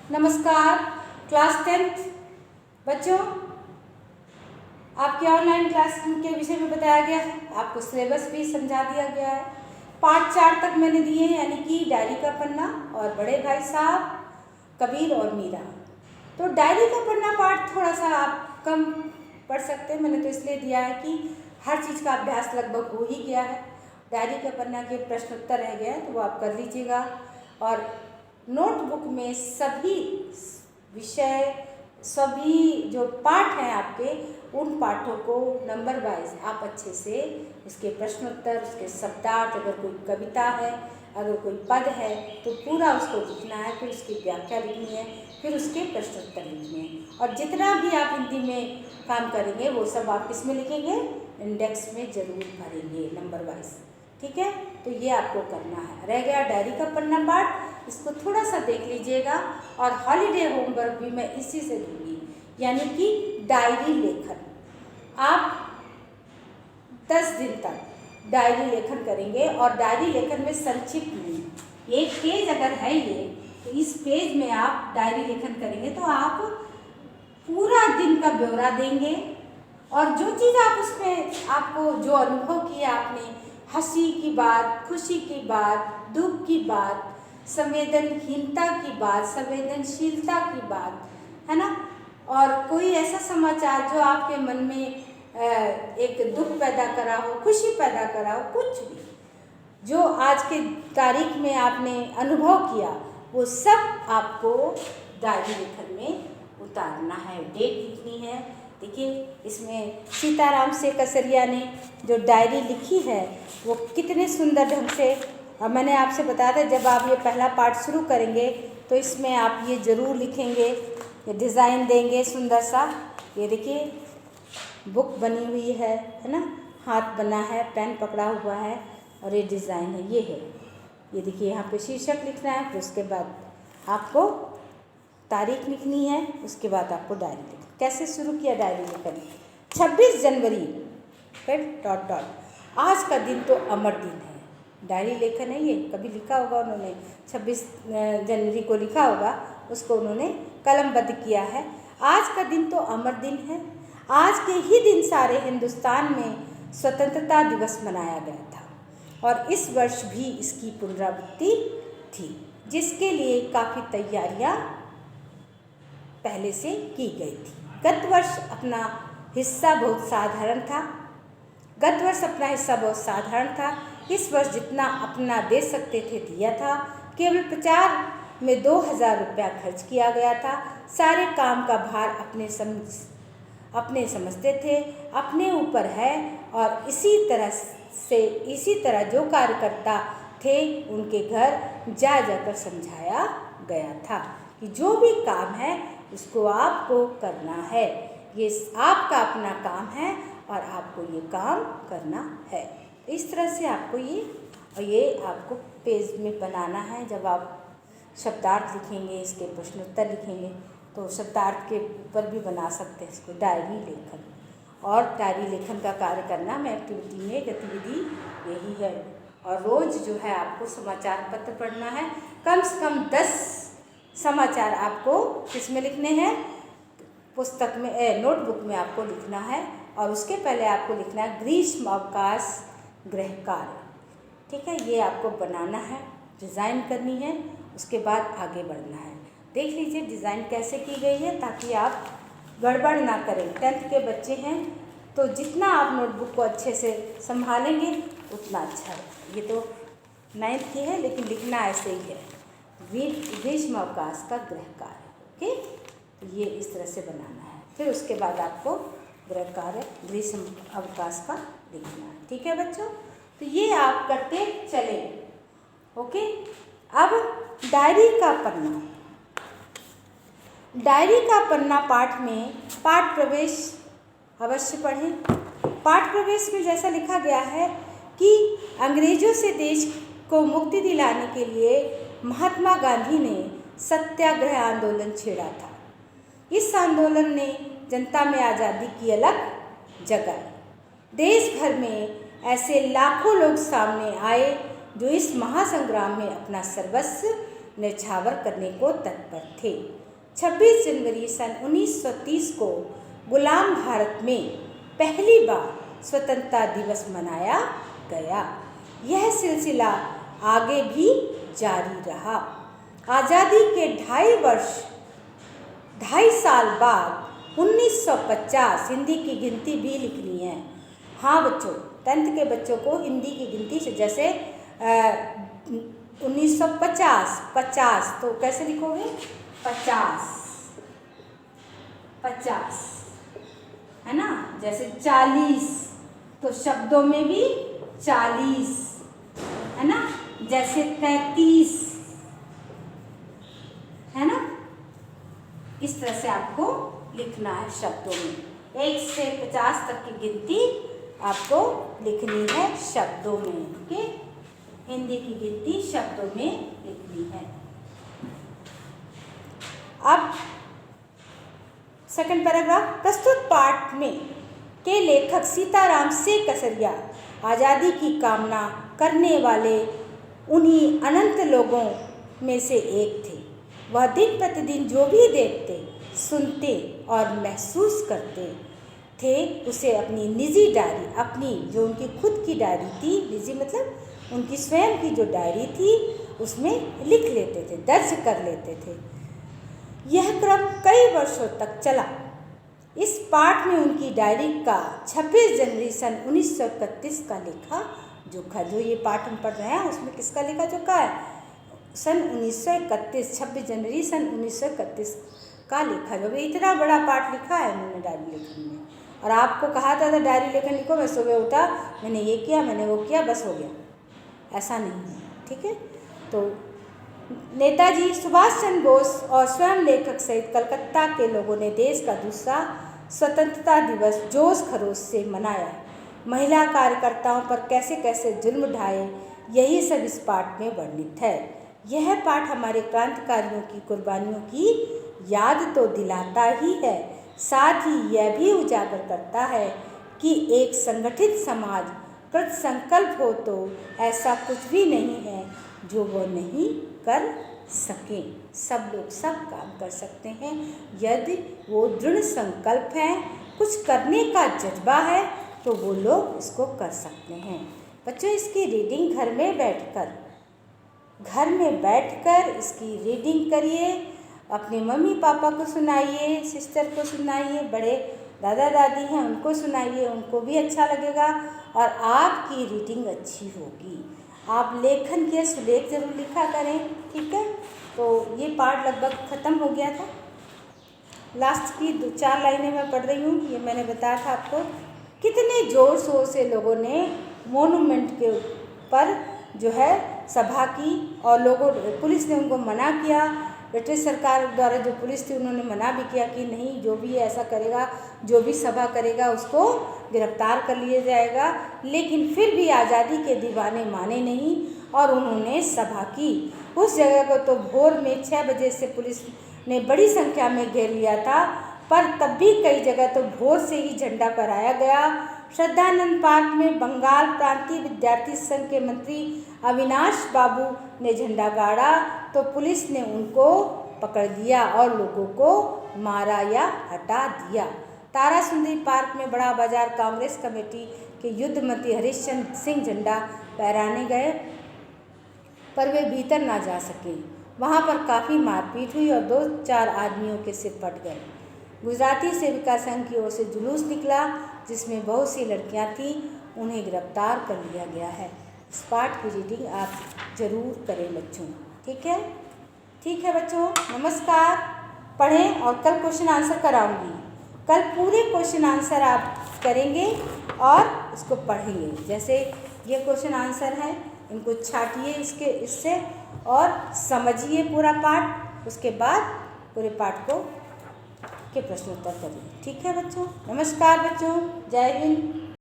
नमस्कार class 10th बच्चों, आपके ऑनलाइन क्लास के विषय में बताया गया है। आपको सिलेबस भी समझा दिया गया है। पार्ट 4 तक मैंने दिए हैं, यानी कि डायरी का पन्ना और बड़े भाई साहब, कबीर और मीरा। तो डायरी का पन्ना पार्ट थोड़ा सा आप कम पढ़ सकते हैं। मैंने तो इसलिए दिया है कि हर चीज़ का अभ्यास लगभग हो ही गया है। डायरी का पन्ना के प्रश्न उत्तर रह गए हैं तो वो आप कर लीजिएगा। और नोटबुक में सभी विषय, सभी जो पाठ हैं आपके, उन पाठों को नंबर वाइज आप अच्छे से उसके प्रश्नोत्तर, उसके शब्दार्थ, अगर कोई कविता है, अगर कोई पद है तो पूरा उसको लिखना है, फिर उसकी व्याख्या लिखनी है, फिर उसके प्रश्नोत्तर लिखने हैं। और जितना भी आप हिंदी में काम करेंगे वो सब आप किस में लिखेंगे? इंडेक्स में ज़रूर भरेंगे नंबर वाइज। ठीक है, तो ये आपको करना है। रह गया डायरी का पन्ना पाठ, इसको थोड़ा सा देख लीजिएगा। और हॉलीडे होमवर्क भी मैं इसी से दूंगी, यानी कि डायरी लेखन। आप 10 दिन तक डायरी लेखन करेंगे और डायरी लेखन में संक्षिप्त में एक पेज अगर है ये, तो इस पेज में आप डायरी लेखन करेंगे तो आप पूरा दिन का ब्यौरा देंगे। और जो चीज़ आप उसमें आपको जो अनुभव किया आपने, हंसी की बात, खुशी की बात, दुख की बात, संवेदनहीनता की बात, संवेदनशीलता की बात, है ना, और कोई ऐसा समाचार जो आपके मन में एक दुख पैदा करा हो, खुशी पैदा करा हो, कुछ भी जो आज के तारीख में आपने अनुभव किया, वो सब आपको डायरी लेखन में उतारना है, डेट लिखनी है। देखिए, इसमें सीताराम से कसरिया ने जो डायरी लिखी है वो कितने सुंदर ढंग से, और मैंने आपसे बताया था जब आप ये पहला पार्ट शुरू करेंगे तो इसमें आप ये ज़रूर लिखेंगे, ये डिज़ाइन देंगे सुंदर सा। ये देखिए बुक बनी हुई है ना, हाथ बना है, पेन पकड़ा हुआ है और ये डिज़ाइन है, ये है। ये देखिए यहाँ पे शीर्षक लिखना है, फिर उसके बाद आपको तारीख लिखनी है, उसके बाद आपको डायरी लिखनी। कैसे शुरू किया डायरी लिखना? 26 जनवरी फिर डॉट डॉट, आज का दिन तो अमर दिन है। डायरी लेखन है ये, कभी लिखा होगा उन्होंने, 26 जनवरी को लिखा होगा, उसको उन्होंने कलमबद्ध किया है। आज का दिन तो अमर दिन है। आज के ही दिन सारे हिंदुस्तान में स्वतंत्रता दिवस मनाया गया था और इस वर्ष भी इसकी पुनरावृत्ति थी, जिसके लिए काफ़ी तैयारियां पहले से की गई थी। गत वर्ष अपना हिस्सा बहुत साधारण था। इस वर्ष जितना अपना दे सकते थे दिया था। केवल प्रचार में 2000 रुपया खर्च किया गया था। सारे काम का भार अपने समझते थे, अपने ऊपर है। और इसी तरह जो कार्यकर्ता थे उनके घर जा जाकर समझाया गया था कि जो भी काम है उसको आपको करना है, ये आपका अपना काम है और आपको ये काम करना है। इस तरह से आपको ये आपको पेज में बनाना है। जब आप शब्दार्थ लिखेंगे, इसके प्रश्नोत्तर लिखेंगे, तो शब्दार्थ के ऊपर भी बना सकते हैं इसको डायरी लेखन। और डायरी लेखन का कार्य करना में एक्टिविटी में गतिविधि यही है। और रोज़ जो है आपको समाचार पत्र पढ़ना है। कम से कम 10 समाचार आपको किसमें लिखने हैं? पुस्तक में, नोटबुक में आपको लिखना है। और उसके पहले आपको लिखना है ग्रीष्म अवकाश गृह कार्य। ठीक है, ये आपको बनाना है, डिज़ाइन करनी है, उसके बाद आगे बढ़ना है। देख लीजिए डिज़ाइन कैसे की गई है, ताकि आप गड़बड़ ना करें। 10th के बच्चे हैं तो जितना आप नोटबुक को अच्छे से संभालेंगे उतना अच्छा है। ये तो 9th की है, लेकिन लिखना ऐसे ही है, ग्रीष्म अवकाश का गृह कार्य। ओके, तो ये इस तरह से बनाना है। फिर उसके बाद आपको गृह कार्य ग्रीष्म अवकाश का लिखना है। ठीक है बच्चों, तो ये आप करते चले। ओके, अब डायरी का पन्ना पाठ में पाठ प्रवेश अवश्य पढ़ें। पाठ प्रवेश में जैसा लिखा गया है कि अंग्रेजों से देश को मुक्ति दिलाने के लिए महात्मा गांधी ने सत्याग्रह आंदोलन छेड़ा था। इस आंदोलन ने जनता में आज़ादी की अलख जगाई। देश भर में ऐसे लाखों लोग सामने आए जो इस महासंग्राम में अपना सर्वस्व न्यौछावर करने को तत्पर थे। 26 जनवरी सन 1930 को गुलाम भारत में पहली बार स्वतंत्रता दिवस मनाया गया। यह सिलसिला आगे भी जारी रहा। आज़ादी के 2.5 साल बाद 1950 हिंदी की गिनती भी लिखनी है। हाँ बच्चों, 10th के बच्चों को हिंदी की गिनती से जैसे 1950 तो कैसे लिखोगे? 50 है ना। जैसे 40 तो शब्दों में भी 40 है ना। जैसे 33 है ना। इस तरह से आपको लिखना है शब्दों में। 1 से 50 तक की गिनती आपको लिखनी है शब्दों में। ओके, हिंदी की गिनती शब्दों में लिखनी है। अब सेकंड पैराग्राफ। प्रस्तुत पाठ में के लेखक सीताराम से कसरिया आज़ादी की कामना करने वाले उन्हीं अनंत लोगों में से एक थे। वह दिन प्रतिदिन जो भी देखते, सुनते और महसूस करते थे उसे अपनी निजी डायरी, अपनी जो उनकी खुद की डायरी थी, निजी मतलब उनकी स्वयं की जो डायरी थी उसमें लिख लेते थे, दर्ज कर लेते थे। यह क्रम कई वर्षों तक चला। इस पाठ में उनकी डायरी का 26 जनवरी सन 1931 का लेखा जोखा, जो ये पाठ हम पढ़ रहे हैं उसमें किसका लेखा जोखा है? सन 1931, 26 जनवरी सन 1931 का लेखा जोखा। इतना बड़ा पाठ लिखा है उन्होंने डायरी लेखन में। और आपको कहा था डायरी लेखन लिखो, मैं सुबह उठा, मैंने ये किया, मैंने वो किया, बस हो गया, ऐसा नहीं है। ठीक है। तो नेताजी सुभाष चंद्र बोस और स्वयं लेखक सहित कलकत्ता के लोगों ने देश का दूसरा स्वतंत्रता दिवस जोश खरोश से मनाया। महिला कार्यकर्ताओं पर कैसे कैसे जुल्म ढाए, यही सब इस पाठ में वर्णित है। यह पाठ हमारे क्रांतिकारियों की कुर्बानियों की याद तो दिलाता ही है, साथ ही यह भी उजागर करता है कि एक संगठित समाज कृत संकल्प हो तो ऐसा कुछ भी नहीं है जो वो नहीं कर सके। सब लोग सब काम कर सकते हैं यदि वो दृढ़ संकल्प है, कुछ करने का जज्बा है तो वो लोग इसको कर सकते हैं। बच्चों, इसकी रीडिंग घर में बैठकर इसकी रीडिंग करिए, अपने मम्मी पापा को सुनाइए, सिस्टर को सुनाइए, बड़े दादा दादी हैं उनको सुनाइए, उनको भी अच्छा लगेगा और आपकी रीडिंग अच्छी होगी। आप लेखन के सुलेख जरूर लिखा करें। ठीक है। तो ये पाठ लगभग ख़त्म हो गया था। लास्ट की 2-4 लाइनें मैं पढ़ रही हूँ। ये मैंने बताया था आपको कितने ज़ोर शोर से लोगों ने मोनूमेंट के ऊपर जो है सभा की और लोगों, पुलिस ने उनको मना किया। ब्रिटिश सरकार द्वारा जो पुलिस थी उन्होंने मना भी किया कि नहीं, जो भी ऐसा करेगा, जो भी सभा करेगा उसको गिरफ्तार कर लिया जाएगा। लेकिन फिर भी आज़ादी के दीवाने माने नहीं और उन्होंने सभा की। उस जगह को तो भोर में 6 बजे से पुलिस ने बड़ी संख्या में घेर लिया था, पर तब भी कई जगह तो भोर से ही झंडा फहराया गया। श्रद्धानंद पार्क में बंगाल प्रांतीय विद्यार्थी संघ के मंत्री अविनाश बाबू ने झंडा गाड़ा तो पुलिस ने उनको पकड़ लिया और लोगों को मारा या हटा दिया। तारा सुंदरी पार्क में बड़ा बाजार कांग्रेस कमेटी के युद्धमती हरिश्चंद्र सिंह झंडा फहराने गए, पर वे भीतर ना जा सके। वहाँ पर काफ़ी मारपीट हुई और 2-4 आदमियों के सिर फट गए। गुजराती सेविका संघ की ओर से जुलूस निकला जिसमें बहुत सी लड़कियां थीं, उन्हें गिरफ्तार कर लिया गया है। इस पाठ की रीडिंग आप जरूर करें बच्चों। ठीक है। ठीक है बच्चों, नमस्कार। पढ़ें और कल क्वेश्चन आंसर कराऊंगी। कल पूरे क्वेश्चन आंसर आप करेंगे और इसको पढ़ेंगे। जैसे ये क्वेश्चन आंसर है, इनको छाटिए इससे और समझिए पूरा पाठ, उसके बाद पूरे पाठ को के प्रश्नोत्तर करिए। ठीक है बच्चों, नमस्कार बच्चों, जय हिंद।